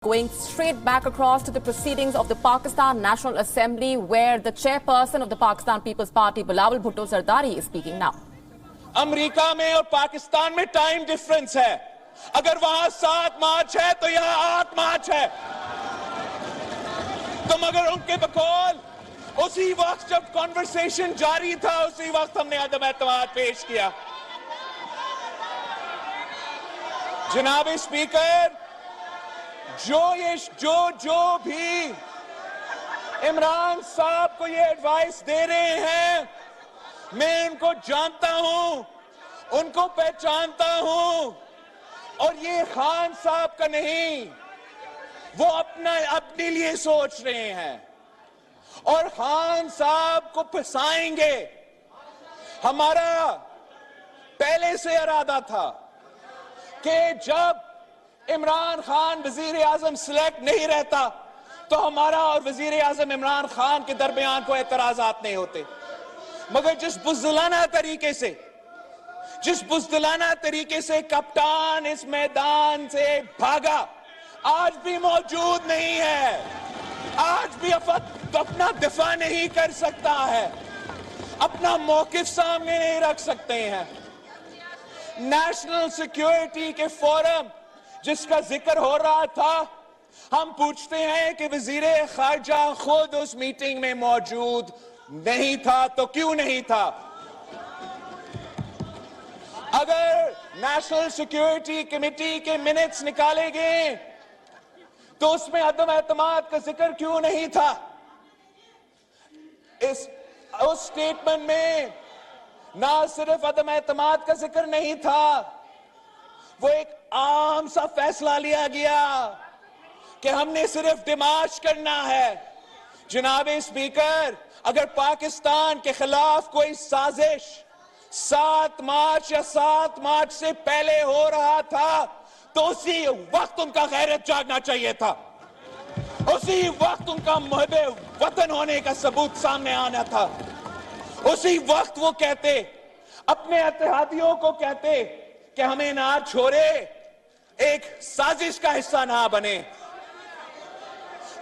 Going straight back across to the proceedings of the Pakistan National Assembly, where the chairperson of the Pakistan People's Party, Bilawal Bhutto Zardari, is speaking now. America में और पाकिस्तान में time difference है. अगर वहां 7 मार्च है तो यहाँ 8 मार्च है. तो मगर उनके बकौल उसी वक्त जब कॉन्वर्सेशन जारी था, उसी वक्त हमने अदम एतमाद पेश किया. जनाब स्पीकर, जो भी इमरान साहब को ये एडवाइस दे रहे हैं, मैं उनको जानता हूं, उनको पहचानता हूं, और ये खान साहब का नहीं, वो अपने लिए सोच रहे हैं और खान साहब को फंसाएंगे. हमारा पहले से इरादा था कि जब इमरान खान वजीर आजम सिलेक्ट नहीं रहता तो हमारा और वजीर आजम इमरान खान के दरमियान कोई एतराजात नहीं होते. मगर जिस बुज़दिलाना तरीके से कप्तान इस मैदान से भागा, आज भी मौजूद नहीं है, आज भी अपना दिफा नहीं कर सकता है, अपना मौकिफ सामने नहीं रख सकते हैं. नेशनल सिक्योरिटी के फोरम जिसका जिक्र हो रहा था, हम पूछते हैं कि वजीर खारजा खुद उस मीटिंग में मौजूद नहीं था, तो क्यों नहीं था? अगर नेशनल सिक्योरिटी कमेटी के मिनट्स निकाले गए तो उसमें अदम एतमाद का जिक्र क्यों नहीं था? उस स्टेटमेंट में ना सिर्फ अदम एतमाद का जिक्र नहीं था, वो एक आम सा फैसला लिया गया कि हमने सिर्फ डिमार्च करना है. जनाब स्पीकर, अगर पाकिस्तान के खिलाफ कोई साजिश 7 मार्च या 7 मार्च से पहले हो रहा था तो उसी वक्त उनका गैरत जागना चाहिए था, उसी वक्त उनका मुहब्बे वतन होने का सबूत सामने आना था. उसी वक्त वो कहते, अपने इत्तेहादियों को कहते कि हमें ना छोड़े, एक साजिश का हिस्सा ना बने.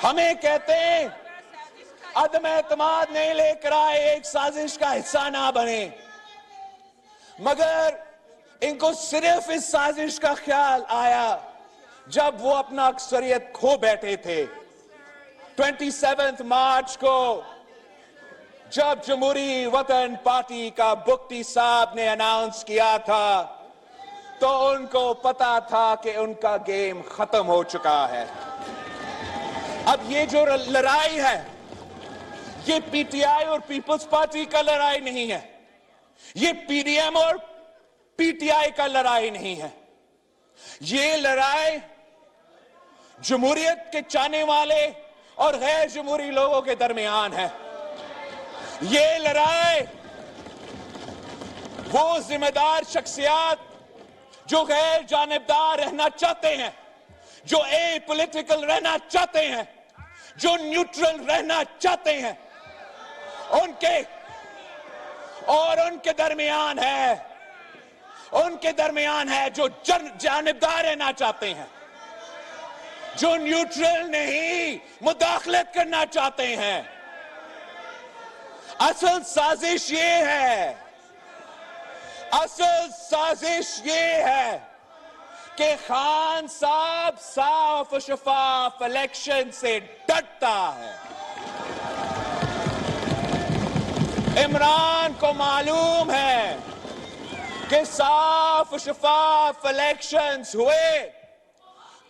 हमें कहते हैं अदम एतमाद नहीं लेकर आए, एक साजिश का हिस्सा ना बने. मगर इनको सिर्फ इस साजिश का ख्याल आया जब वो अपना अक्सरियत खो बैठे थे. 27 मार्च को जब जमहूरी वतन पार्टी का बुख्ती साहब ने अनाउंस किया था तो उनको पता था कि उनका गेम खत्म हो चुका है. अब ये जो लड़ाई है, ये पीटीआई और पीपल्स पार्टी का लड़ाई नहीं है, ये पीडीएम और पीटीआई का लड़ाई नहीं है. ये लड़ाई जमहूरियत के चाहने वाले और गैर जमहूरी लोगों के दरमियान है. ये लड़ाई वो जिम्मेदार शख्सियत जो गैर जानिबदार रहना चाहते हैं, जो ए पॉलिटिकल रहना चाहते हैं, जो न्यूट्रल रहना चाहते हैं, उनके दरमियान है जो जानिबदार रहना चाहते हैं, जो न्यूट्रल नहीं मुदाखलत करना चाहते हैं. असल साजिश ये है कि खान साहब साफ और शफाफ इलेक्शन से डरता है. इमरान को मालूम है कि साफ और शफाफ इलेक्शंस हुए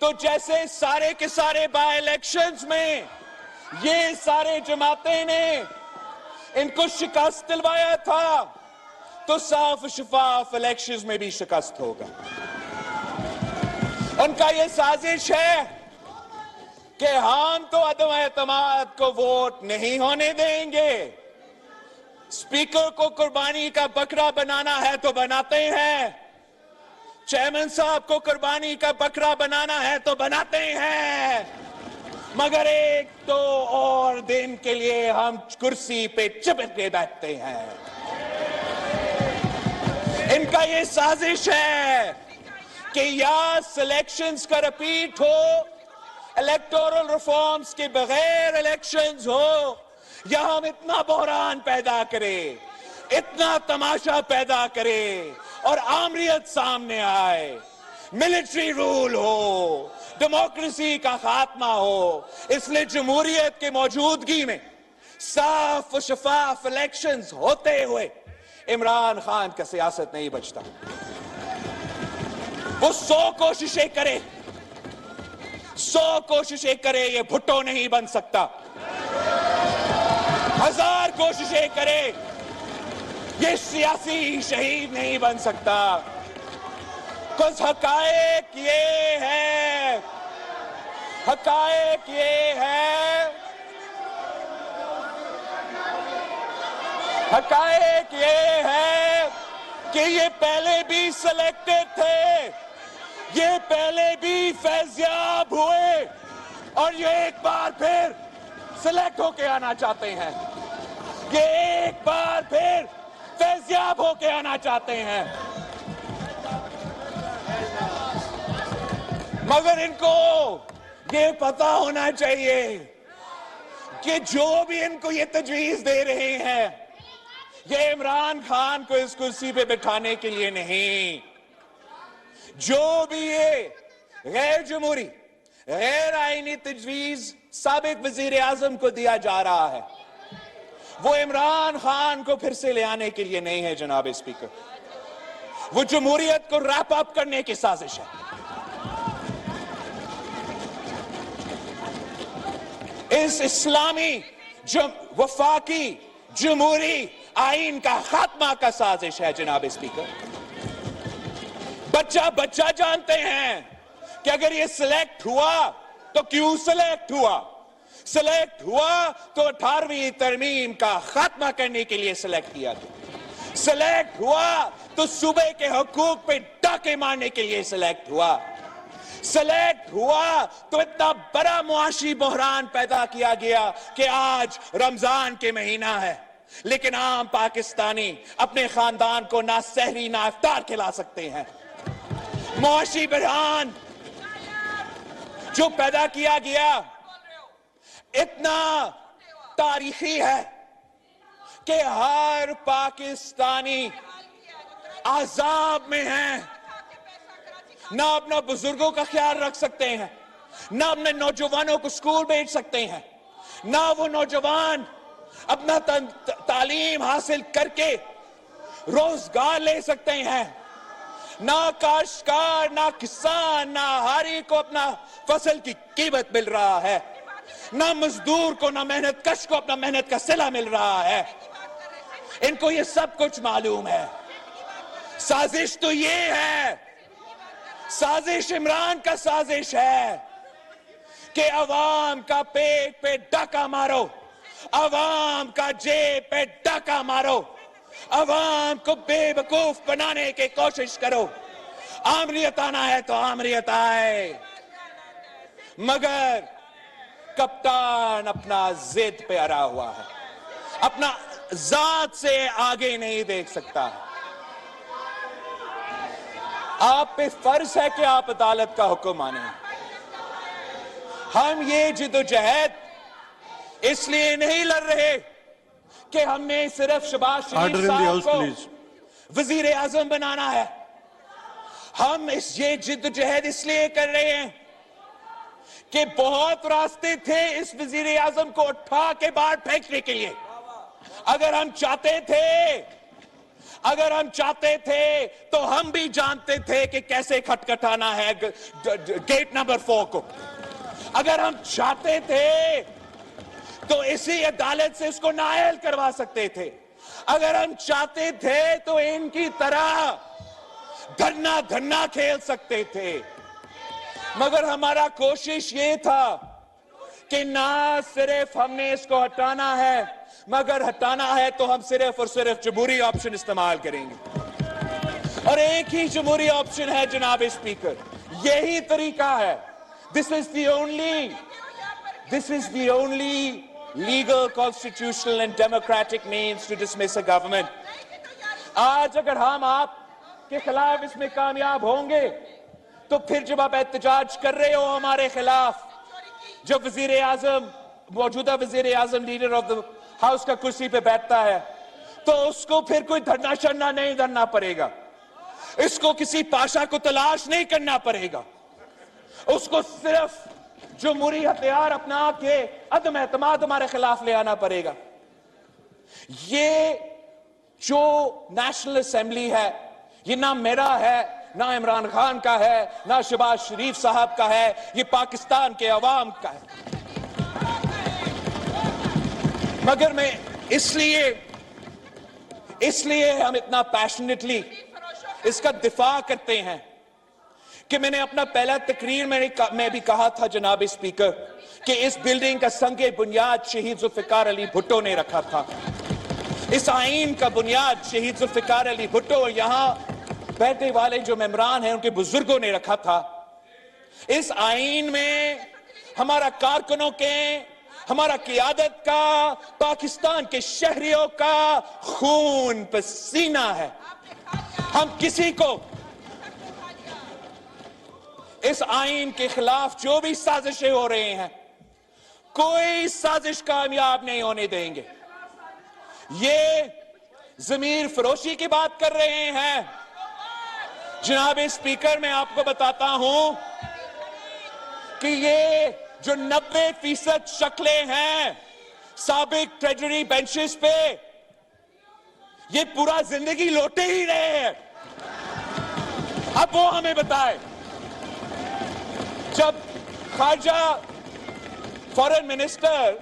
तो जैसे सारे के सारे बाय इलेक्शंस में ये सारे जमातें ने इनको शिकस्त दिलवाया था, तो साफ शफाफ इलेक्शंस में भी शिकस्त होगा. उनका ये साजिश है कि हम तो अदम एतमाद को वोट नहीं होने देंगे. स्पीकर को कुर्बानी का बकरा बनाना है तो बनाते हैं, चेयरमैन साहब को कुर्बानी का बकरा बनाना है तो बनाते हैं, मगर एक तो और दिन के लिए हम कुर्सी पे चिपक के बैठते हैं. इनका ये साजिश है कि या सिलेक्शंस का रिपीट हो इलेक्टोरल रिफॉर्म्स के बगैर इलेक्शंस हो, या हम इतना बहरान पैदा करें, इतना तमाशा पैदा करें और आमरीत सामने आए, मिलिट्री रूल हो, डेमोक्रेसी का खात्मा हो। इसलिए जमहूरियत की मौजूदगी में साफ और शफाफ इलेक्शंस होते हुए इमरान खान का सियासत नहीं बचता। वो 100 कोशिशें करे, 100 कोशिशें करे, ये भुट्टो नहीं बन सकता। 1000 कोशिशें करे, ये सियासी शहीद नहीं बन सकता। कुछ हकायक ये है, हकायक ये है, हकायक ये है कि ये पहले भी सिलेक्टेड थे, ये पहले भी फैज़याब हुए और ये एक बार फिर सिलेक्ट होके आना चाहते हैं, ये एक बार फिर फैज़याब होके आना चाहते हैं। मगर इनको ये पता होना चाहिए कि जो भी इनको ये तजवीज दे रहे हैं, ये इमरान खान को इस कुर्सी पे बिठाने के लिए नहीं। जो भी ये गैर जमहूरी, गैर आईनी तजवीज साबिक वजीर आजम को दिया जा रहा है, वो इमरान खान को फिर से ले आने के लिए नहीं है जनाब स्पीकर। वो जमहूरियत को रैप अप करने की साजिश है। इस इस्लामी वफाकी जमहूरी आइन का खात्मा का साजिश है जनाब स्पीकर। बच्चा बच्चा जानते हैं कि अगर ये सिलेक्ट हुआ तो क्यों सिलेक्ट हुआ। सिलेक्ट हुआ तो 18वीं तरमीम का खात्मा करने के लिए सिलेक्ट किया गया। सिलेक्ट हुआ तो सूबे के हुकूक पे डाके मारने के लिए सिलेक्ट हुआ। सिलेक्ट हुआ तो इतना बड़ा मुआशी बहरान पैदा किया गया कि आज रमजान के महीना है, लेकिन आम पाकिस्तानी अपने खानदान को ना सहरी ना इफ्तार खिला सकते हैं। मुआशी बहरान जो पैदा किया गया इतना तारीखी है कि हर पाकिस्तानी आजाब में है, ना अपना बुजुर्गों का ख्याल रख सकते हैं, ना अपने नौजवानों को स्कूल भेज सकते हैं, ना वो नौजवान अपना तालीम हासिल करके रोजगार ले सकते हैं, ना काश्तकार, ना किसान, ना हारी को अपना फसल की कीमत मिल रहा है, ना मजदूर को, ना मेहनत कश को अपना मेहनत का सिला मिल रहा है। इनको ये सब कुछ मालूम है। साजिश तो ये है, साजिश इमरान का साजिश है कि अवाम का पेट पे डाका मारो, अवाम का जेब पे डाका मारो, अवाम को बेवकूफ बनाने की कोशिश करो। आमरीत आना है तो आमरीत आए, मगर कप्तान अपना जिद पे अड़ा हुआ है, अपना जात से आगे नहीं देख सकता। आप पे फर्ज है कि आप अदालत का हुक्म माने। हम ये जिद्दोजहद इसलिए नहीं लड़ रहे कि हमने सिर्फ शहबाज शरीफ साहब को वजीर आजम बनाना है। हम ये जिद्दोजहद इसलिए कर रहे हैं कि बहुत रास्ते थे इस वजीर आजम को उठा के बाहर फेंकने के लिए। अगर हम चाहते थे तो हम भी जानते थे कि कैसे खटखटाना है गेट नंबर 4 को। अगर हम चाहते थे तो इसी अदालत से इसको नाअहल करवा सकते थे। अगर हम चाहते थे तो इनकी तरह धन्ना धन्ना खेल सकते थे। मगर हमारा कोशिश ये था कि ना सिर्फ हमने इसको हटाना है, मगर हटाना है तो हम सिर्फ और सिर्फ जमहूरी ऑप्शन इस्तेमाल करेंगे। और एक ही जमहूरी ऑप्शन है जनाब स्पीकर, यही तरीका है। This is the only legal, constitutional and democratic means to dismiss a government. आज अगर हम आपके खिलाफ इसमें कामयाब होंगे तो फिर जब आप एहतजाज कर रहे हो हमारे खिलाफ जब वजीर आजम, मौजूदा वजीर आजम लीडर ऑफ द हाउस का कुर्सी पे बैठता है तो उसको फिर कोई धरना शरना नहीं धरना पड़ेगा, इसको किसी पाशा को तलाश नहीं करना पड़ेगा, उसको सिर्फ जमहूरी हथियार अपना के अदम एतमाद हमारे खिलाफ ले आना पड़ेगा। ये जो नेशनल असेंबली है ये ना मेरा है, ना इमरान खान का है, ना शहबाज शरीफ साहब का है, ये पाकिस्तान के अवाम का है। मगर मैं इसलिए हम इतना पैशनेटली इसका दिफा करते हैं कि मैंने अपना पहला तकरीर में भी कहा था जनाब स्पीकर कि इस बिल्डिंग का संगे बुनियाद शहीद जुल्फिकार अली भुट्टो ने रखा था। इस आईन का बुनियाद शहीद जुल्फिकार अली भुट्टो और यहां बैठने वाले जो मेंबरान हैं उनके बुजुर्गों ने रखा था। इस आईन में हमारा कारकुनों के, हमारा क़ियादत का, पाकिस्तान के शहरियों का खून पसीना है। हम किसी को इस आईन के खिलाफ जो भी साजिशें हो रही हैं, कोई साजिश कामयाब नहीं होने देंगे। ये ज़मीर फरोशी की बात कर रहे हैं। जनाब स्पीकर, मैं आपको बताता हूं कि ये जो 90% शक्लें हैं साबिक ट्रेजरी बेंचेस पे, ये पूरा जिंदगी लौटे ही रहे हैं। अब वो हमें बताए, जब खारजा फॉरेन मिनिस्टर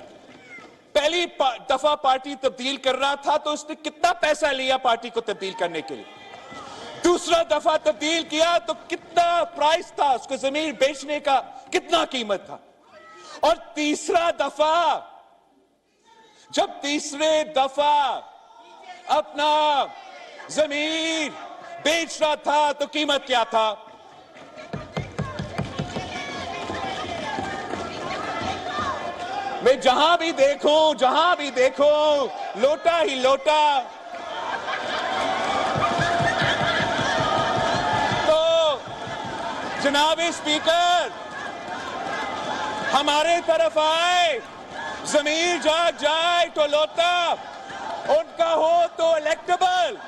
पहली दफा पार्टी तब्दील कर रहा था तो उसने कितना पैसा लिया पार्टी को तब्दील करने के लिए, दूसरा दफा तब्दील किया तो कितना प्राइस था, उसको जमीन बेचने का कितना कीमत था, और तीसरा दफा जब तीसरे दफा अपना जमीन बेच रहा था तो कीमत क्या था। मैं जहां भी देखूं लोटा ही लोटा। तो जनाब स्पीकर, हमारे तरफ आए, जमीर जाग जाए तो लोटा, उनका हो तो इलेक्टेबल,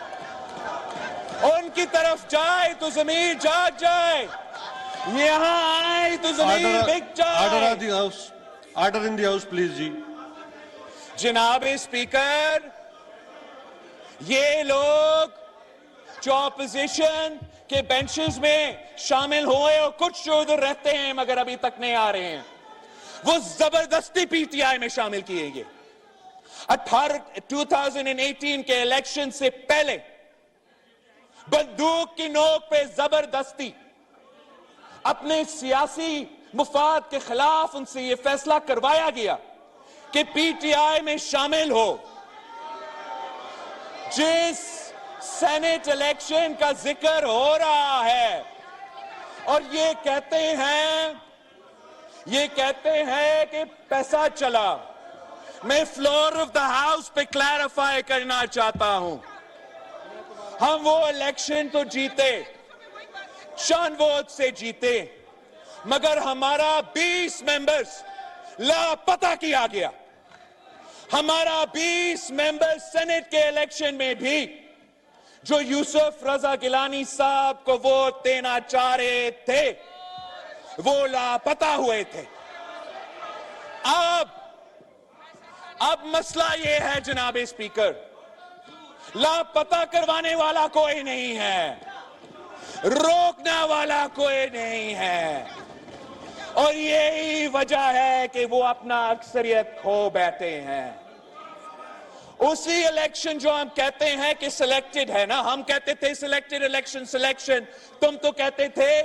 उनकी तरफ जाए तो जमीर जाग जाए, यहां आए तो जमीर बिक जाए। Order in the house, please, जी। जनाब स्पीकर, ये लोग जो ऑपोजिशन के बेंचेस में शामिल हुए और कुछ जो उधर रहते हैं मगर अभी तक नहीं आ रहे हैं, वो जबरदस्ती पीटीआई में शामिल किए गए। 2018 के इलेक्शन से पहले बंदूक की नोक पे जबरदस्ती अपने सियासी मुफाद के खिलाफ उनसे यह फैसला करवाया गया कि पीटीआई में शामिल हो। जिस सेनेट इलेक्शन का जिक्र हो रहा है और ये कहते हैं कि पैसा चला, मैं फ्लोर ऑफ द हाउस पे क्लैरिफाई करना चाहता हूं, हम वो इलेक्शन तो जीते, शान वोट से जीते, मगर हमारा 20 मेंबर्स लापता किया गया। हमारा 20 मेंबर्स सेनेट के इलेक्शन में भी जो यूसुफ रजा गिलानी साहब को वोट देना चाह रहे थे वो लापता हुए थे। अब मसला ये है जनाब स्पीकर, लापता करवाने वाला कोई नहीं है, रोकने वाला कोई नहीं है, और यही वजह है कि वो अपना अक्सरियत खो बैठे हैं। उसी इलेक्शन जो हम कहते हैं कि सिलेक्टेड है ना, हम कहते थे सिलेक्टेड इलेक्शन, तुम तो कहते थे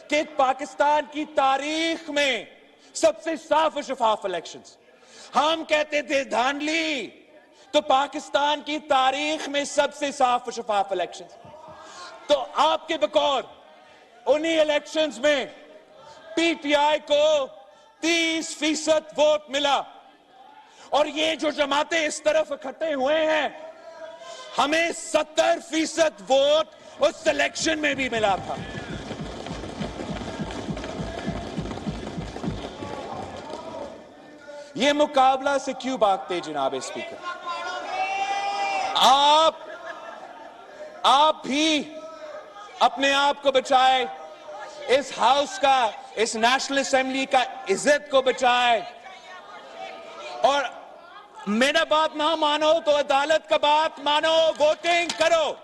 कि पाकिस्तान की तारीख में सबसे साफ और शफाफ इलेक्शंस, हम कहते थे धांधली, तो पाकिस्तान की तारीख में सबसे साफ और शफाफ इलेक्शंस। तो आपके बकौल उन्हीं इलेक्शंस में पीटीआई को 30% वोट मिला, और ये जो जमातें इस तरफ इकट्ठे हुए हैं, हमें 70% वोट उस इलेक्शन में भी मिला था। ये मुकाबला से क्यों भागते जनाब स्पीकर? आप भी अपने आप को बचाए, इस हाउस का, इस नेशनल असेंबली का इज्जत को बचाए, और मेरा बात ना मानो तो अदालत का बात मानो, वोटिंग करो।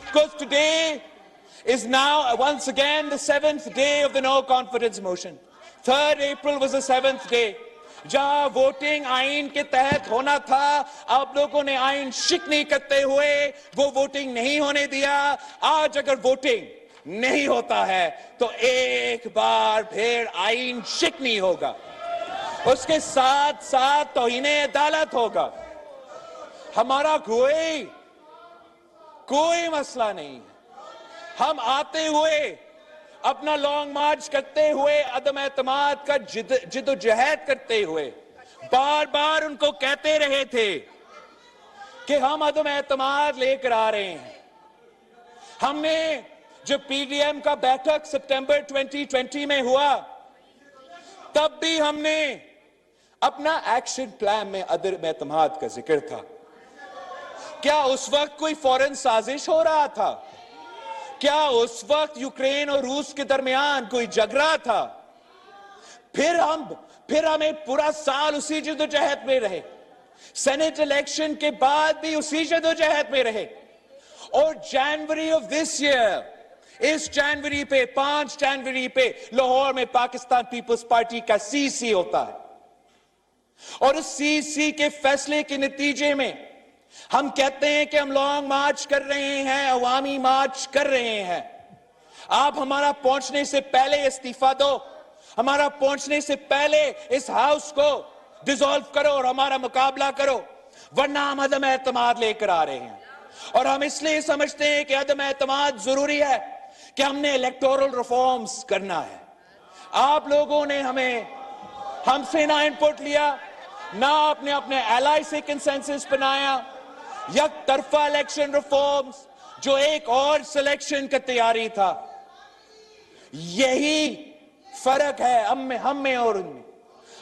Because today is now once again the 7th day of the no confidence motion. 3rd April was the 7th day. जहां वोटिंग आइन के तहत होना था, आप लोगों ने आइन शिकनी करते हुए वो वोटिंग नहीं होने दिया। आज अगर वोटिंग नहीं होता है तो एक बार फिर आइन शिकनी होगा, उसके साथ साथ तौहीने अदालत होगा। हमारा कोई मसला नहीं। हम आते हुए अपना लॉन्ग मार्च करते हुए, अदम एतमाद का जिद्दोजहद करते हुए बार बार उनको कहते रहे थे कि हम अदम एतमाद लेकर आ रहे हैं। हमने जब पीडीएम का बैठक सितंबर 2020 में हुआ, तब भी हमने अपना एक्शन प्लान में अदम एतमाद का जिक्र था। क्या उस वक्त कोई फौरन साजिश हो रहा था? क्या उस वक्त यूक्रेन और रूस के दरमियान कोई झगड़ा था? फिर हमें पूरा साल उसी जद्दोजहद में रहे, सेनेट इलेक्शन के बाद भी उसी जद्दोजहद में रहे, और जनवरी ऑफ दिस ईयर, इस जनवरी पे 5 जनवरी पे लाहौर में पाकिस्तान पीपल्स पार्टी का सीसी होता है, और उस सीसी के फैसले के नतीजे में हम कहते हैं कि हम लॉन्ग मार्च कर रहे हैं, अवामी मार्च कर रहे हैं। आप हमारा पहुंचने से पहले इस्तीफा दो, हमारा पहुंचने से पहले इस हाउस को डिसॉल्व करो और हमारा मुकाबला करो, वरना हम अदम एतमाद लेकर आ रहे हैं। और हम इसलिए समझते हैं कि अदम एतमाद जरूरी है कि हमने इलेक्टोरल रिफॉर्म्स करना है। आप लोगों ने हमसे ना इनपुट लिया, ना आपने अपने एलाई से कंसेंसस बनाया। यक तरफा इलेक्शन रिफॉर्म्स, जो एक और सिलेक्शन का तैयारी था, यही फर्क है हम में और उनमें।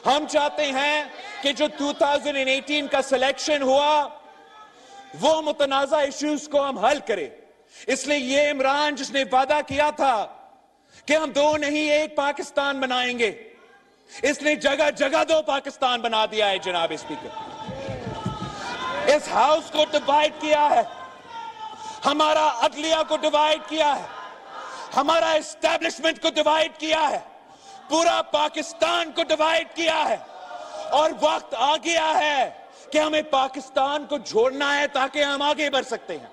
हम चाहते हैं कि जो 2018 का सिलेक्शन हुआ वो मुतनाज़ा इश्यूज को हम हल करें। इसलिए ये इमरान जिसने वादा किया था कि हम 2 नहीं 1 पाकिस्तान बनाएंगे, इसने जगह जगह 2 पाकिस्तान बना दिया है जनाब स्पीकर। इस हाउस को डिवाइड किया है, हमारा अदलिया को डिवाइड किया है, हमारा एस्टैब्लिशमेंट को डिवाइड किया है, पूरा पाकिस्तान को डिवाइड किया है। और वक्त आ गया है कि हमें पाकिस्तान को जोड़ना है ताकि हम आगे बढ़ सकते हैं।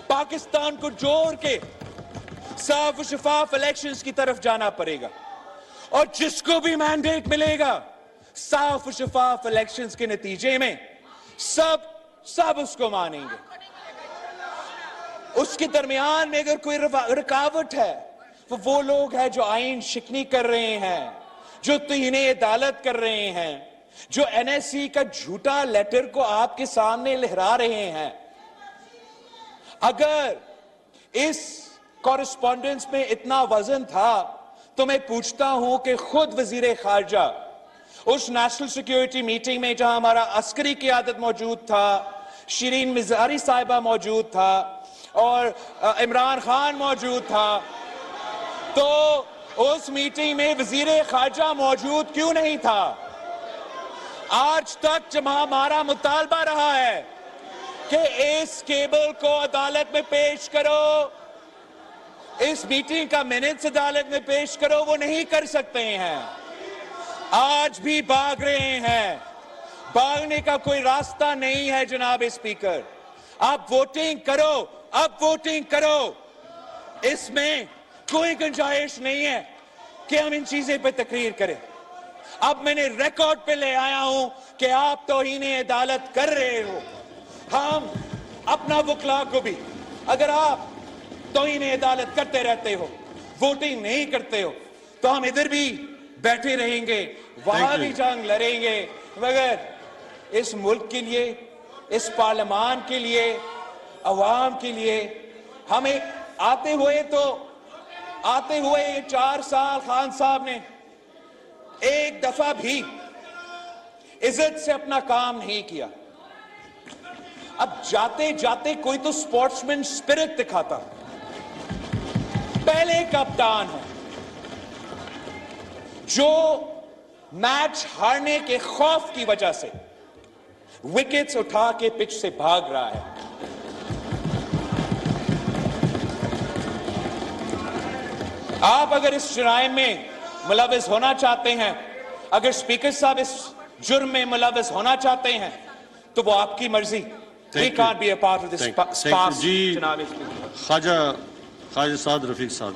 पाकिस्तान को जोड़ के साफ और शफाफ इलेक्शंस की तरफ जाना पड़ेगा, और जिसको भी मैंडेट मिलेगा साफ और शफाफ इलेक्शंस के नतीजे में सब उसको मानेंगे। उसके दरमियान में अगर कोई रुकावट है, वो लोग हैं जो आइन शिकनी कर रहे हैं, जो तौहीने अदालत कर रहे हैं, जो एनएससी का झूठा लेटर को आपके सामने लहरा रहे हैं। अगर इस कॉरेस्पॉन्डेंस में इतना वजन था तो मैं पूछता हूं कि खुद वजीर खारजा उस नेशनल सिक्योरिटी मीटिंग में, जहां हमारा अस्करी क़ियादत मौजूद था, शिरीन मिज़ारी साहिबा मौजूद था और इमरान खान मौजूद था, तो उस मीटिंग में वजीर खारजा मौजूद क्यों नहीं था? आज तक जब हमारा मुतालबा रहा है कि इस केबल को अदालत में पेश करो, इस मीटिंग का मिनट्स अदालत में पेश करो, वो नहीं कर सकते हैं। आज भी भाग रहे हैं, भागने का कोई रास्ता नहीं है जनाब स्पीकर। आप वोटिंग करो, अब वोटिंग करो, इसमें कोई गुंजाइश नहीं है कि हम इन चीजें पे तकरीर करें। अब मैंने रिकॉर्ड पे ले आया हूं कि आप तौहीने अदालत कर रहे हो। हम अपना वकला को भी, अगर आप तौहीने अदालत करते रहते हो, वोटिंग नहीं करते हो, तो हम इधर भी बैठे रहेंगे, वहां भी जंग लड़ेंगे, मगर इस मुल्क के लिए, इस पार्लियामान के लिए, अवाम के लिए हमें आते हुए ये 4 साल खान साहब ने एक दफा भी इज्जत से अपना काम नहीं किया। अब जाते जाते कोई तो स्पोर्ट्समैन स्पिरिट दिखाता। पहले कप्तान है जो मैच हारने के खौफ की वजह से विकेट्स उठा के पिच से भाग रहा है। आप अगर इस जुर्म में मुलविस होना चाहते हैं, अगर स्पीकर साहब इस जुर्म में मुलविस होना चाहते हैं, तो वो आपकी मर्जी। We can't be a part of this farce, जनाब स्पीकर। ख्वाजा साद रफीक साहब,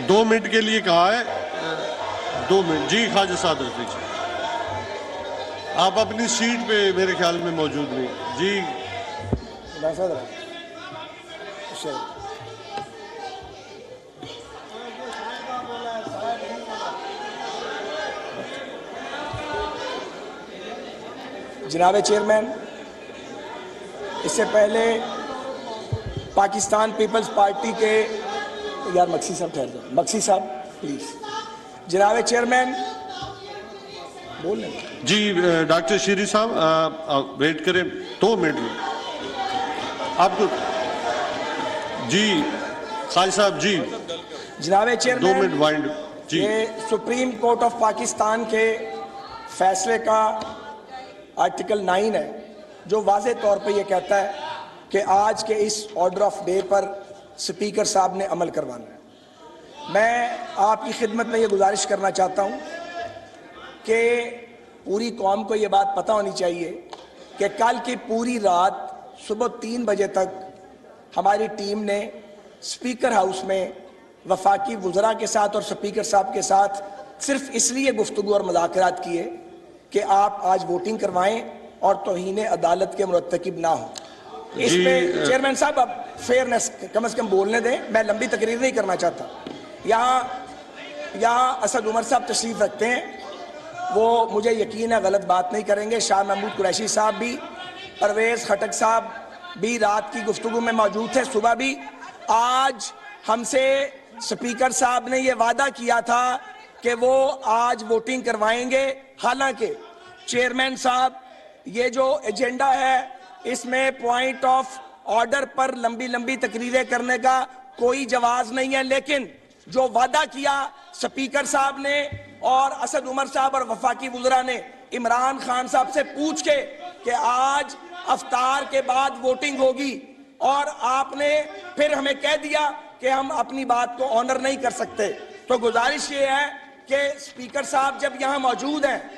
2 मिनट के लिए कहा है। 2 मिनट जी। ख्वाजा साद रफीक साहब, आप अपनी सीट पे मेरे ख्याल में मौजूद नहीं जी। जनाब चेयरमैन, इससे पहले पाकिस्तान पीपल्स पार्टी के यार मक्सी साहब ठहर जाओ, मक्सी साहब प्लीज। जनाब चेयरमैन बोल लें जी। डॉक्टर शीरी साहब वेट करें 2 मिनट आपको जी। खालिद साहब जी। जनाब चेयरमैन 2 मिनट वाइंड जी। ये सुप्रीम कोर्ट ऑफ पाकिस्तान के फैसले का आर्टिकल 9 है, जो वाज़े तौर पे ये कहता है कि आज के इस ऑर्डर ऑफ डे पर स्पीकर साहब ने अमल करवाना है। मैं आपकी खिदमत में ये गुजारिश करना चाहता हूँ कि पूरी कौम को ये बात पता होनी चाहिए कि कल की पूरी रात सुबह 3 बजे तक हमारी टीम ने स्पीकर हाउस में वफाकी वज़रा के साथ और स्पीकर साहब के साथ सिर्फ इसलिए गुफ्तगू और मुज़ाकरात किए कि आप आज वोटिंग करवाएं और तौहीन अदालत के मुरतकिब ना हो। इसमें चेयरमैन साहब अब फेयरनेस कम से कम बोलने दें, मैं लंबी तकरीर नहीं करना चाहता। यहाँ असद उमर साहब तशरीफ रखते हैं, वो मुझे यकीन है गलत बात नहीं करेंगे। शाह महमूद कुरैशी साहब भी, परवेज़ खटक साहब भी रात की गुफ्तगू में मौजूद थे, सुबह भी। आज हमसे स्पीकर साहब ने ये वादा किया था कि वो आज वोटिंग करवाएंगे। हालांकि चेयरमैन साहब, ये जो एजेंडा है इसमें पॉइंट ऑफ ऑर्डर पर लंबी लंबी तकरीरें करने का कोई जवाज नहीं है, लेकिन जो वादा किया स्पीकर साहब ने और असद उमर साहब और वफाकी वुज़रा ने इमरान खान साहब से पूछ के कि आज अफ्तार के बाद वोटिंग होगी, और आपने फिर हमें कह दिया कि हम अपनी बात को ऑनर नहीं कर सकते। तो गुजारिश ये है कि स्पीकर साहब जब यहाँ मौजूद हैं,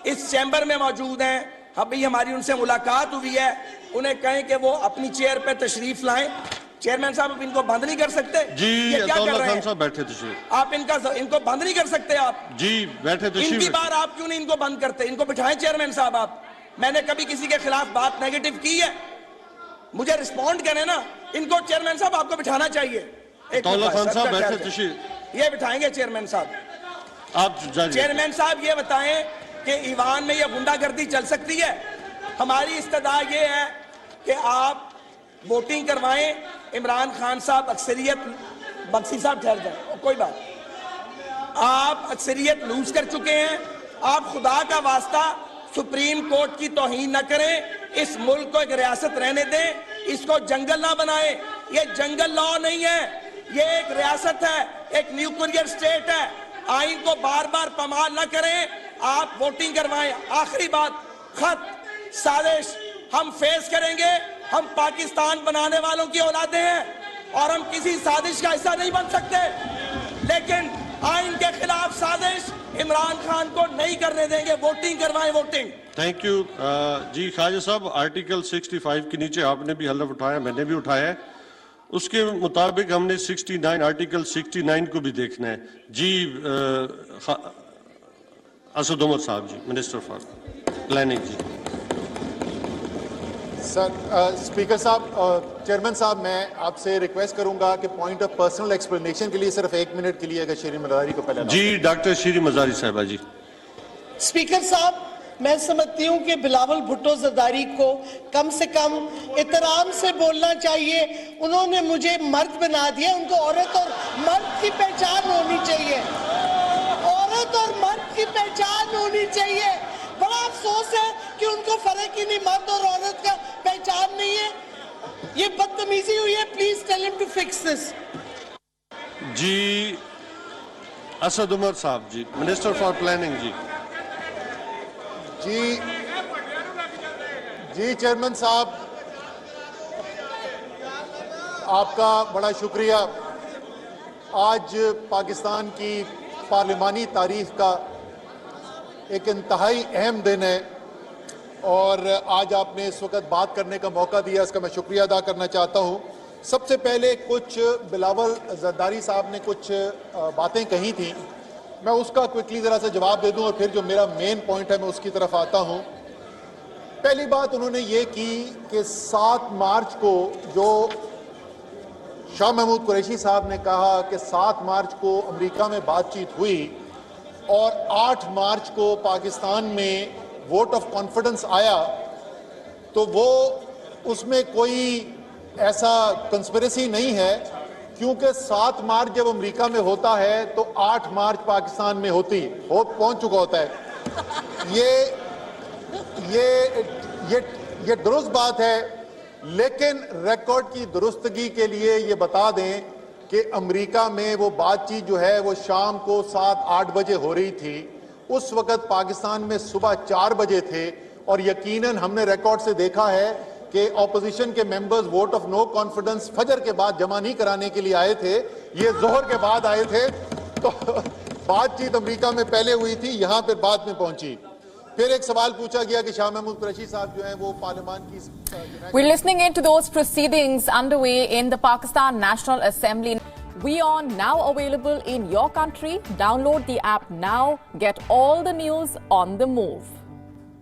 इस चैम्बर में मौजूद हैं, अभी हमारी उनसे मुलाकात हुई है, उन्हें कहें कि वो अपनी चेयर पे तशरीफ लाएं। चेयरमैन साहब, अब इनको बंद नहीं कर सकते जी। ये क्या कर रहे हैं? साहब बैठे तशरीफ, आप इनको बंद नहीं कर सकते आप जी। बैठे तशरीफ, इनकी बार आप क्यों नहीं इनको बंद करते? इनको बिठाएं चेयरमैन साहब। आप, मैंने कभी किसी के खिलाफ बात नेगेटिव की है? मुझे रिस्पॉन्ड करें ना। इनको चेयरमैन साहब आपको बिठाना चाहिए। ये बिठाएंगे चेयरमैन साहब। आप चेयरमैन साहब ये बताएं कि ईवान में ये गुंडागर्दी चल सकती है? हमारी इस्तदा ये है कि आप वोटिंग करवाएं, इमरान खान साहब अक्सरियत, बक्सी साहब ठहर जाए, कोई बात, आप अक्सरियत लूज कर चुके हैं। आप खुदा का वास्ता सुप्रीम कोर्ट की तौहीन न करें, इस मुल्क को एक रियासत रहने दें, इसको जंगल ना बनाएं। ये जंगल लॉ नहीं है, ये एक रियासत है, एक न्यूक्लियर स्टेट है। आइन को बार बार पामाल न करें, आप वोटिंग करवाएं। आखिरी बात, खत साजिश हम फेस करेंगे। हम पाकिस्तान बनाने वालों की औलादे हैं और हम किसी साजिश का हिस्सा नहीं बन सकते, लेकिन आइन के खिलाफ साजिश इमरान खान को नहीं करने देंगे। वोटिंग करवाएं, voting. Thank you ji. Khwaja Sahab, article 65 के नीचे आपने भी हलफ उठाया, मैंने भी उठाया है, उसके मुताबिक हमने 69 आर्टिकल 69 को भी देखना है जी। असद उमर साहब ji, minister for planning ji. Sir, speaker साहब, चेयरमैन साहब, मैं आपसे रिक्वेस्ट करूंगा कि पॉइंट ऑफ पर्सनल एक्सप्लेनेशन के लिए सिर्फ 1 मिनट के लिए अगर शीरी मजारी को पहले जी। डॉक्टर शीरी मजारी साहबा जी। स्पीकर साहब, मैं समझती हूँ कि बिलावल भुट्टो जरदारी को कम से कम एहतराम से बोलना चाहिए। उन्होंने मुझे मर्द बना दिया, उनको औरत और मर्द की पहचान होनी चाहिए, औरत और मर्द की पहचान होनी चाहिए। बड़ा अफसोस है कि उनको फर्क ही नहीं, मर्द और औरत का पहचान नहीं है। ये बदतमीजी हुई है। Please tell him to fix this. जी असद उमर साहब ji, minister for planning ji. जी चेयरमैन साहब, आपका बड़ा शुक्रिया। आज पाकिस्तान की पार्लिमानी तारीख का एक इंतहाई अहम दिन है और आज आपने इस वक्त बात करने का मौका दिया, इसका मैं शुक्रिया अदा करना चाहता हूं। सबसे पहले कुछ बिलावल जरदारी साहब ने कुछ बातें कही थी, मैं उसका क्विकली ज़रा सा जवाब दे दूं और फिर जो मेरा मेन पॉइंट है मैं उसकी तरफ आता हूं। पहली बात उन्होंने ये की कि 7 मार्च को जो शाह महमूद कुरैशी साहब ने कहा कि 7 मार्च को अमेरिका में बातचीत हुई और 8 मार्च को पाकिस्तान में वोट ऑफ कॉन्फिडेंस आया, तो वो उसमें कोई ऐसा कंस्पिरेसी नहीं है, क्योंकि 7 मार्च जब अमेरिका में होता है तो 8 मार्च पाकिस्तान में पहुंच चुका होता है। ये दुरुस्त बात है, लेकिन रिकॉर्ड की दुरुस्तगी के लिए ये बता दें कि अमेरिका में वो बातचीत जो है वो शाम को 7-8 बजे हो रही थी। उस वक्त पाकिस्तान में सुबह 4 बजे थे और यकीनन हमने रिकॉर्ड से देखा है कि ऑपोजिशन के members vote of no confidence फजर के बाद जमा नहीं कराने के लिए आए थे, ये जोहर के बाद आए थे। तो बातचीत अमेरिका में पहले हुई थी, यहां पर बाद में पहुंची। फिर एक सवाल पूछा गया कि शाह महमूद कुरैशी साहब जो हैं वो पार्लियामान की We're listening into those proceedings underway in the Pakistan National Assembly. WION now available in your country. Download the app now. Get all the news on the move.